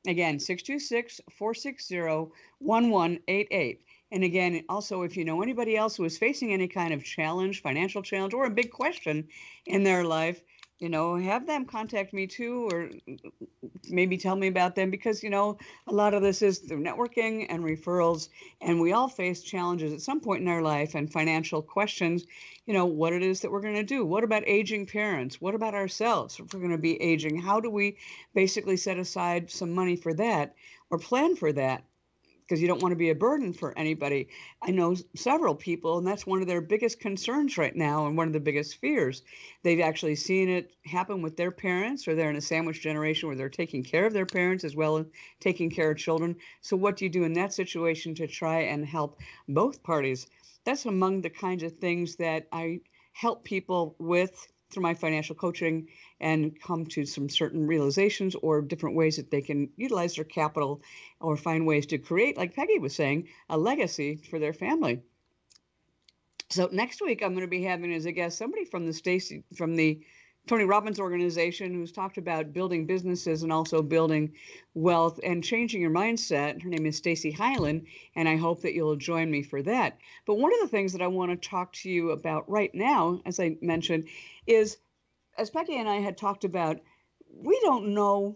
Again, 626-460-1188. And again, also, if you know anybody else who is facing any kind of challenge, financial challenge, or a big question in their life, have them contact me too, or maybe tell me about them, because, a lot of this is through networking and referrals, and we all face challenges at some point in our life and financial questions, what it is that we're going to do. What about aging parents? What about ourselves if we're going to be aging? How do we basically set aside some money for that or plan for that? Because you don't want to be a burden for anybody. I know several people, and that's one of their biggest concerns right now and one of the biggest fears. They've actually seen it happen with their parents, or they're in a sandwich generation where they're taking care of their parents as well as taking care of children. So what do you do in that situation to try and help both parties? That's among the kinds of things that I help people with through my financial coaching and come to some certain realizations or different ways that they can utilize their capital or find ways to create, like Peggy was saying, a legacy for their family. So next week, I'm going to be having as a guest somebody from the Tony Robbins organization who's talked about building businesses and also building wealth and changing your mindset. Her name is Stacey Hyland, and I hope that you'll join me for that. But one of the things that I want to talk to you about right now, as I mentioned, is, as Peggy and I had talked about, we don't know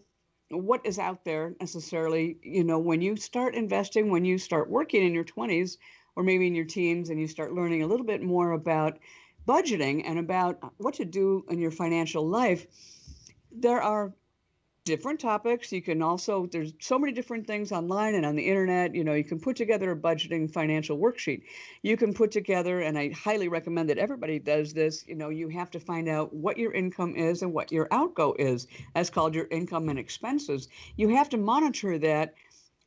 what is out there necessarily. You know, when you start investing, when you start working in your 20s or maybe in your teens and you start learning a little bit more about budgeting and about what to do in your financial life, there are different topics. You can also, there's so many different things online and on the internet. You know, you can put together a budgeting financial worksheet. You can put together, and I highly recommend that everybody does this, you know, you have to find out what your income is and what your outgo is. That's called your income and expenses. You have to monitor that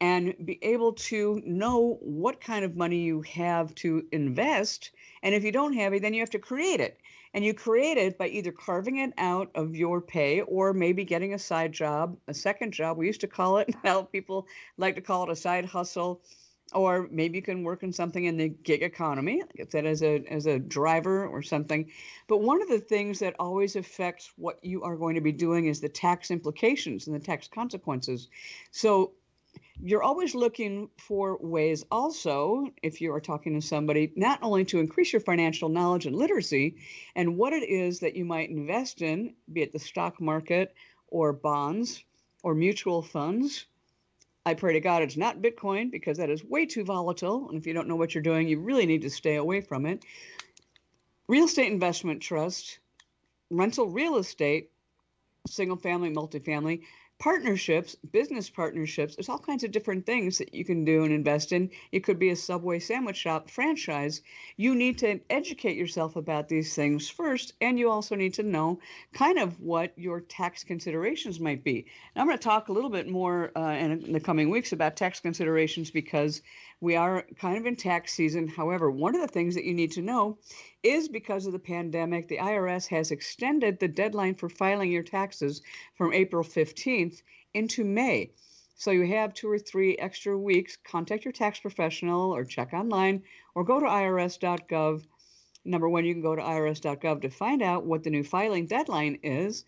and be able to know what kind of money you have to invest. And if you don't have it, then you have to create it. And you create it by either carving it out of your pay or maybe getting a side job, a second job. We used to call it, now people like to call it a side hustle. Or maybe you can work in something in the gig economy, like that as a driver or something. But one of the things that always affects what you are going to be doing is the tax implications and the tax consequences. So you're always looking for ways also, if you are talking to somebody, not only to increase your financial knowledge and literacy and what it is that you might invest in, be it the stock market or bonds or mutual funds. I pray to God it's not Bitcoin, because that is way too volatile. And if you don't know what you're doing, you really need to stay away from it. Real estate investment trust, rental real estate, single family, multifamily, partnerships, business partnerships. There's all kinds of different things that you can do and invest in. It could be a Subway sandwich shop franchise. You need to educate yourself about these things first, and you also need to know kind of what your tax considerations might be. And I'm going to talk a little bit more in the coming weeks about tax considerations, because we are kind of in tax season. However, one of the things that you need to know is, because of the pandemic, the IRS has extended the deadline for filing your taxes from April 15th into May. So you have 2 or 3 extra weeks. Contact your tax professional or check online or go to irs.gov. Number one, you can go to irs.gov to find out what the new filing deadline is.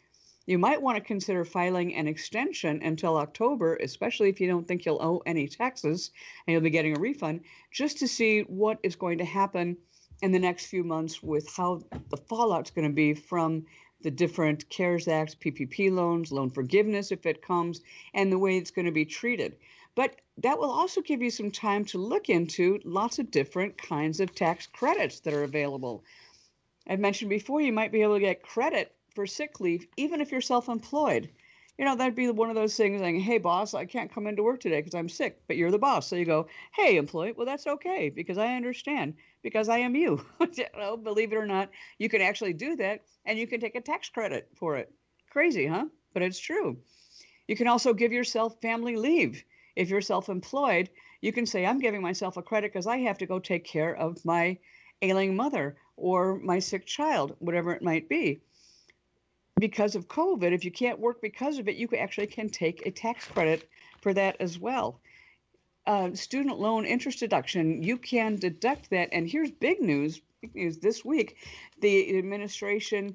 You might want to consider filing an extension until October, especially if you don't think you'll owe any taxes and you'll be getting a refund, just to see what is going to happen in the next few months with how the fallout's going to be from the different CARES Act, PPP loans, loan forgiveness if it comes, and the way it's going to be treated. But that will also give you some time to look into lots of different kinds of tax credits that are available. I've mentioned before, you might be able to get credit for sick leave, even if you're self-employed. You know, that'd be one of those things like, hey, boss, I can't come into work today because I'm sick, but you're the boss. So you go, hey, employee, well, that's okay, because I understand, because I am you. You know, believe it or not, you can actually do that, and you can take a tax credit for it. Crazy, huh? But it's true. You can also give yourself family leave. If you're self-employed, you can say, I'm giving myself a credit because I have to go take care of my ailing mother or my sick child, whatever it might be. Because of COVID, if you can't work because of it, you actually can take a tax credit for that as well. Student loan interest deduction, you can deduct that. And here's big news this week. The administration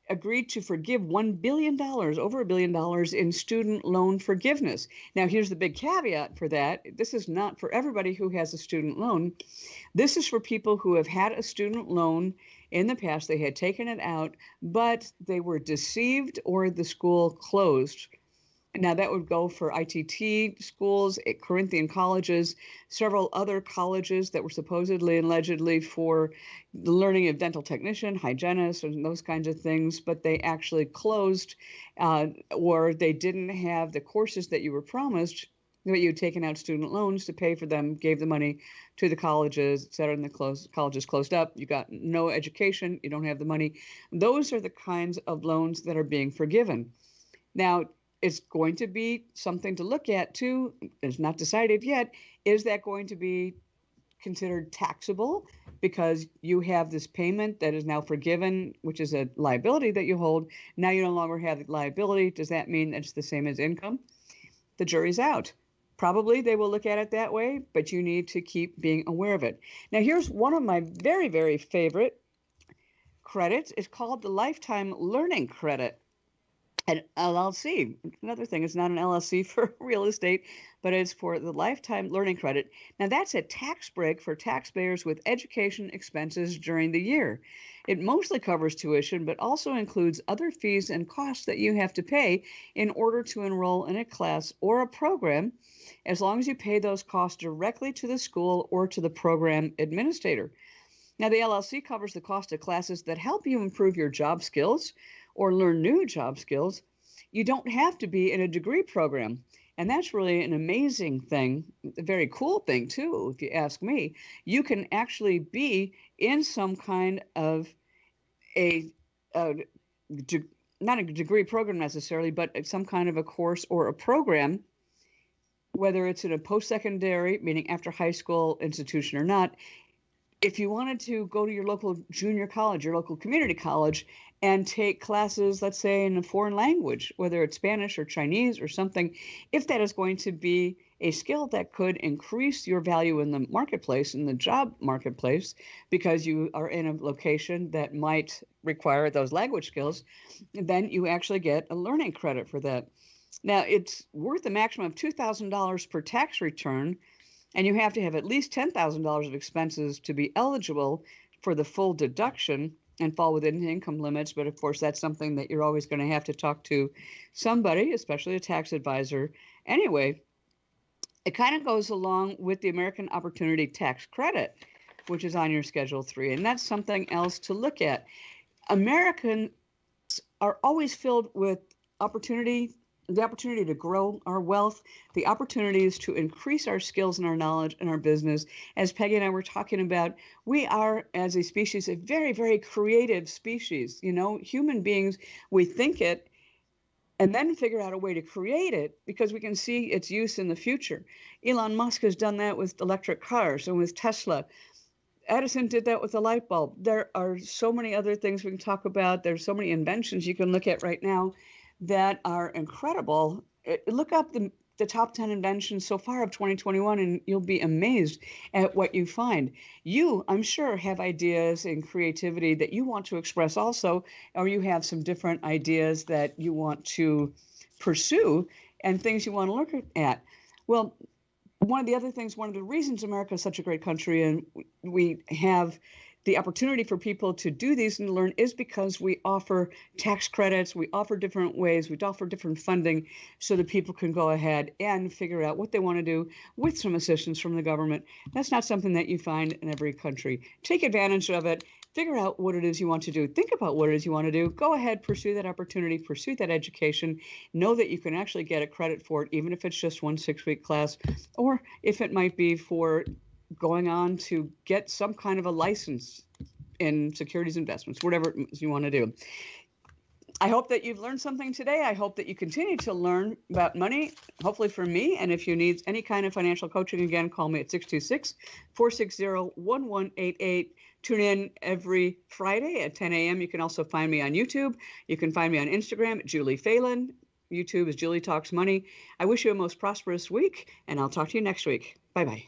agreed to forgive $1 billion, over $1 billion in student loan forgiveness. Now, here's the big caveat for that. This is not for everybody who has a student loan. This is for people who have had a student loan in the past. They had taken it out, but they were deceived or the school closed. Now, that would go for ITT schools, Corinthian colleges, several other colleges that were supposedly and allegedly for the learning of dental technician, hygienist, and those kinds of things, but they actually closed or they didn't have the courses that you were promised, that you'd taken out student loans to pay for them, gave the money to the colleges, et cetera, and the colleges closed up. You got no education, you don't have the money. Those are the kinds of loans that are being forgiven. Now, it's going to be something to look at, too. It's not decided yet. Is that going to be considered taxable? because you have this payment that is now forgiven, which is a liability that you hold. Now you no longer have the liability. Does that mean that it's the same as income? The jury's out. Probably they will look at it that way, but you need to keep being aware of it. Now, here's one of my very, very favorite credits. It's called the Lifetime Learning Credit. An LLC. Another thing, it's not an LLC for real estate, but it's for the Lifetime Learning Credit. Now, that's a tax break for taxpayers with education expenses during the year. It mostly covers tuition, but also includes other fees and costs that you have to pay in order to enroll in a class or a program, as long as you pay those costs directly to the school or to the program administrator. Now, the LLC covers the cost of classes that help you improve your job skills or learn new job skills. You don't have to be in a degree program. And that's really an amazing thing, a very cool thing too, if you ask me. You can actually be in some kind of not a degree program necessarily, but some kind of a course or a program, whether it's in a post-secondary, meaning after high school institution or not. If you wanted to go to your local junior college, your local community college, and take classes, let's say, in a foreign language, whether it's Spanish or Chinese or something, if that is going to be a skill that could increase your value in the marketplace, in the job marketplace, because you are in a location that might require those language skills, then you actually get a learning credit for that. Now, it's worth a maximum of $2,000 per tax return, and you have to have at least $10,000 of expenses to be eligible for the full deduction and fall within the income limits. But of course, that's something that you're always going to have to talk to somebody, especially a tax advisor. Anyway, it kind of goes along with the American Opportunity Tax Credit, which is on your Schedule 3. And that's something else to look at. Americans are always filled with opportunity, the opportunity to grow our wealth, the opportunities to increase our skills and our knowledge and our business. As Peggy and I were talking about, we are, as a species, a very, very creative species. You know, human beings, we think it and then figure out a way to create it because we can see its use in the future. Elon Musk has done that with electric cars and with Tesla. Edison did that with the light bulb. There are so many other things we can talk about. There's so many inventions you can look at right now that are incredible. Look up the top 10 inventions so far of 2021, and you'll be amazed at what you find. You, I'm sure, have ideas and creativity that you want to express also, or you have some different ideas that you want to pursue and things you want to look at. Well, one of the reasons America is such a great country and we have the opportunity for people to do these and learn is because we offer tax credits, we offer different ways, we offer different funding so that people can go ahead and figure out what they want to do with some assistance from the government. That's not something that you find in every country. Take advantage of it. Figure out what it is you want to do. Think about what it is you want to do. Go ahead, pursue that opportunity, pursue that education. Know that you can actually get a credit for it, even if it's just 1 6-week class, or if it might be for going on to get some kind of a license in securities investments, whatever it is you want to do. I hope that you've learned something today. I hope that you continue to learn about money, hopefully from me. And if you need any kind of financial coaching, again, call me at 626-460-1188. Tune in every Friday at 10 a.m. You can also find me on YouTube. You can find me on Instagram at Julie Phelan. YouTube is Julie Talks Money. I wish you a most prosperous week, and I'll talk to you next week. Bye-bye.